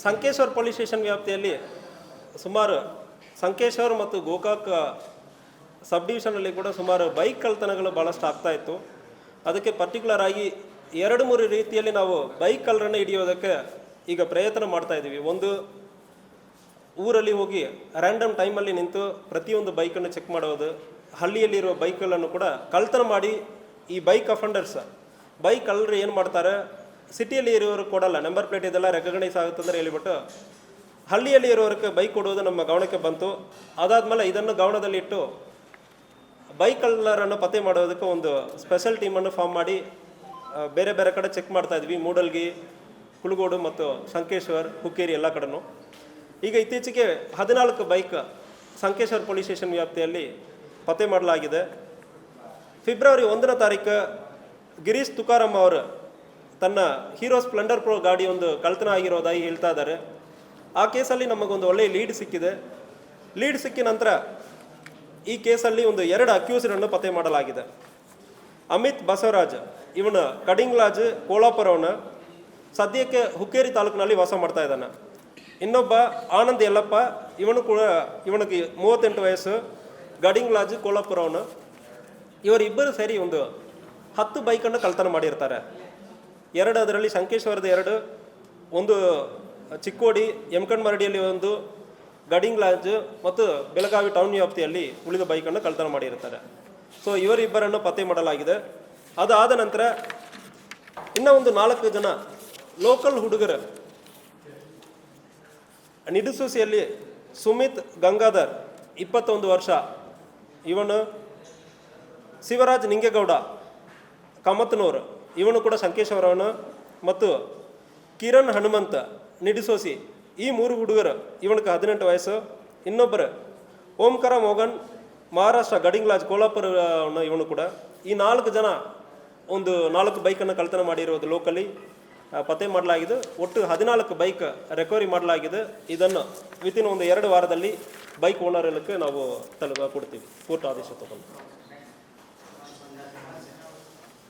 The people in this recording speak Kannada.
ಸಂಕೇಶ್ವರ ಪೊಲೀಸ್ ಸ್ಟೇಷನ್ ವ್ಯಾಪ್ತಿಯಲ್ಲಿ ಸುಮಾರು ಸಂಕೇಶ್ವರ ಮತ್ತು ಗೋಕಾಕ್ ಸಬ್ ಡಿವಿಷನಲ್ಲಿ ಕೂಡ ಸುಮಾರು ಬೈಕ್ ಕಳ್ಳತನಗಳು ಭಾಳಷ್ಟು ಆಗ್ತಾಯಿತ್ತು. ಅದಕ್ಕೆ ಪರ್ಟಿಕ್ಯುಲರ್ ಆಗಿ 2-3 ರೀತಿಯಲ್ಲಿ ನಾವು ಬೈಕ್ ಕಳ್ಳರನ್ನು ಹಿಡಿಯೋದಕ್ಕೆ ಈಗ ಪ್ರಯತ್ನ ಮಾಡ್ತಾಯಿದ್ದೀವಿ. ಒಂದು, ಊರಲ್ಲಿ ಹೋಗಿ ರ್ಯಾಂಡಮ್ ಟೈಮಲ್ಲಿ ನಿಂತು ಪ್ರತಿಯೊಂದು ಬೈಕನ್ನು ಚೆಕ್ ಮಾಡೋದು, ಹಳ್ಳಿಯಲ್ಲಿರುವ ಬೈಕ್ಗಳನ್ನು ಕೂಡ ಕಳ್ಳತನ ಮಾಡಿ ಈ ಬೈಕ್ ಅಫೆಂಡರ್ಸ್ ಬೈಕ್ ಕಳ್ಳರು ಏನು ಮಾಡ್ತಾರೆ, ಸಿಟಿಯಲ್ಲಿ ಇರೋರು ಕೊಡಲ್ಲ, ನಂಬರ್ ಪ್ಲೇಟ್ ಇದೆಲ್ಲ ರೆಕಗ್ನೈಸ್ ಆಗುತ್ತಂದ್ರೆ ಹೇಳಿಬಿಟ್ಟು ಹಳ್ಳಿಯಲ್ಲಿ ಇರೋರಿಗೆ ಬೈಕ್ ಕೊಡುವುದು ನಮ್ಮ ಗಮನಕ್ಕೆ ಬಂತು. ಅದಾದಮೇಲೆ ಇದನ್ನು ಗಮನದಲ್ಲಿಟ್ಟು ಬೈಕ್ ಕಳ್ಳರನ್ನು ಪತ್ತೆ ಮಾಡೋದಕ್ಕೆ ಒಂದು ಸ್ಪೆಷಲ್ ಟೀಮನ್ನು ಫಾರ್ಮ್ ಮಾಡಿ ಬೇರೆ ಬೇರೆ ಕಡೆ ಚೆಕ್ ಮಾಡ್ತಾಯಿದ್ವಿ. ಮೂಡಲ್ಗಿ, ಕುಳಗೋಡು ಮತ್ತು ಸಂಕೇಶ್ವರ್, ಹುಕ್ಕೇರಿ ಎಲ್ಲ ಕಡೆನೂ. ಈಗ ಇತ್ತೀಚೆಗೆ 14 ಬೈಕ್ ಸಂಕೇಶ್ವರ ಪೊಲೀಸ್ ಸ್ಟೇಷನ್ ವ್ಯಾಪ್ತಿಯಲ್ಲಿ ಪತ್ತೆ ಮಾಡಲಾಗಿದೆ. ಫೆಬ್ರವರಿ 1ನೇ ತಾರೀಕು ಗಿರೀಶ್ ತುಕಾರಾಮ್ ಅವರು ತನ್ನ ಹೀರೋ ಸ್ಪ್ಲೆಂಡರ್ ಪ್ರೋ ಗಾಡಿ ಒಂದು ಕಳ್ಳತನ ಆಗಿರೋದಾಗಿ ಹೇಳ್ತಾ ಇದ್ದಾರೆ. ಆ ಕೇಸಲ್ಲಿ ನಮಗೊಂದು ಒಳ್ಳೆಯ ಲೀಡ್ ಸಿಕ್ಕಿದೆ. ಲೀಡ್ ಸಿಕ್ಕಿದ ನಂತರ ಈ ಕೇಸಲ್ಲಿ ಒಂದು 2 ಅಕ್ಯೂಸ್ಡನ್ನು ಪತ್ತೆ ಮಾಡಲಾಗಿದೆ. ಅಮಿತ್ ಬಸವರಾಜ್, ಇವನು ಕಡಿಂಗ್ಲಾಜ್ ಕೋಲಾಪುರವನು, ಸದ್ಯಕ್ಕೆ ಹುಕ್ಕೇರಿ ತಾಲೂಕಿನಲ್ಲಿ ವಾಸ ಮಾಡ್ತಾ ಇದ್ದಾನೆ. ಇನ್ನೊಬ್ಬ ಆನಂದ್ ಯಲ್ಲಪ್ಪ, ಇವನಿಗೆ 38 ವಯಸ್ಸು, ಗಡಿಂಗ್ಲಾಜ್ ಕೋಲಾಪುರವನು. ಇವರಿಬ್ಬರು ಸೇರಿ ಒಂದು 10 ಬೈಕನ್ನು ಕಳ್ಳತನ ಮಾಡಿರ್ತಾರೆ. 2 ಅದರಲ್ಲಿ ಸಂಕೇಶ್ವರದ 2, ಒಂದು ಚಿಕ್ಕೋಡಿ ಯಮಕಂಡ್ಮರಡಿಯಲ್ಲಿ ಒಂದು, ಗಡಿಂಗ್ಲಾಜ್ ಮತ್ತು ಬೆಳಗಾವಿ ಟೌನ್ ವ್ಯಾಪ್ತಿಯಲ್ಲಿ ಉಳಿದ ಬೈಕನ್ನು ಕಳ್ಳತನ ಮಾಡಿರ್ತಾರೆ. ಸೊ ಇವರಿಬ್ಬರನ್ನು ಪತ್ತೆ ಮಾಡಲಾಗಿದೆ. ಅದಾದ ನಂತರ ಇನ್ನೂ ಒಂದು 4 ಜನ ಲೋಕಲ್ ಹುಡುಗರು ನಿಡುಸೂಸಿಯಲ್ಲಿ ಸುಮಿತ್ ಗಂಗಾಧರ್ 21 ವರ್ಷ, ಇವನು ಶಿವರಾಜ್ ನಿಂಗೇಗೌಡ ಕಮತ್ನೂರು, ಇವನು ಕೂಡ ಸಂಕೇಶ್ವರವನು, ಮತ್ತು ಕಿರಣ್ ಹನುಮಂತ ನಿಡುಸೋಸಿ, ಈ 3 ಹುಡುಗರು, ಇವನಿಗೆ 18 ವಯಸ್ಸು. ಇನ್ನೊಬ್ಬರು ಓಂಕಾರ ಮೋಗನ್ ಮಹಾರಾಷ್ಟ್ರ ಗಡಿಂಗ್ಲಾಜ್ ಕೋಲಾಪುರ, ಇವನು ಕೂಡ. ಈ 4 ಜನ ಒಂದು 4 ಬೈಕನ್ನು ಕಳ್ಳತನ ಮಾಡಿರೋದು ಲೋಕಲಿ ಪತ್ತೆ ಮಾಡಲಾಗಿದೆ. ಒಟ್ಟು 14 ಬೈಕ್ ರಿಕವರಿ ಮಾಡಲಾಗಿದೆ. ಇದನ್ನು ವಿತಿನ್ ಒಂದು 2 ವಾರದಲ್ಲಿ ಬೈಕ್ ಓನರ್ಗಳಿಗೆ ನಾವು ಕೊಡ್ತೀವಿ, ಕೋರ್ಟ್ ಆದೇಶ ತಗೊಂಡು.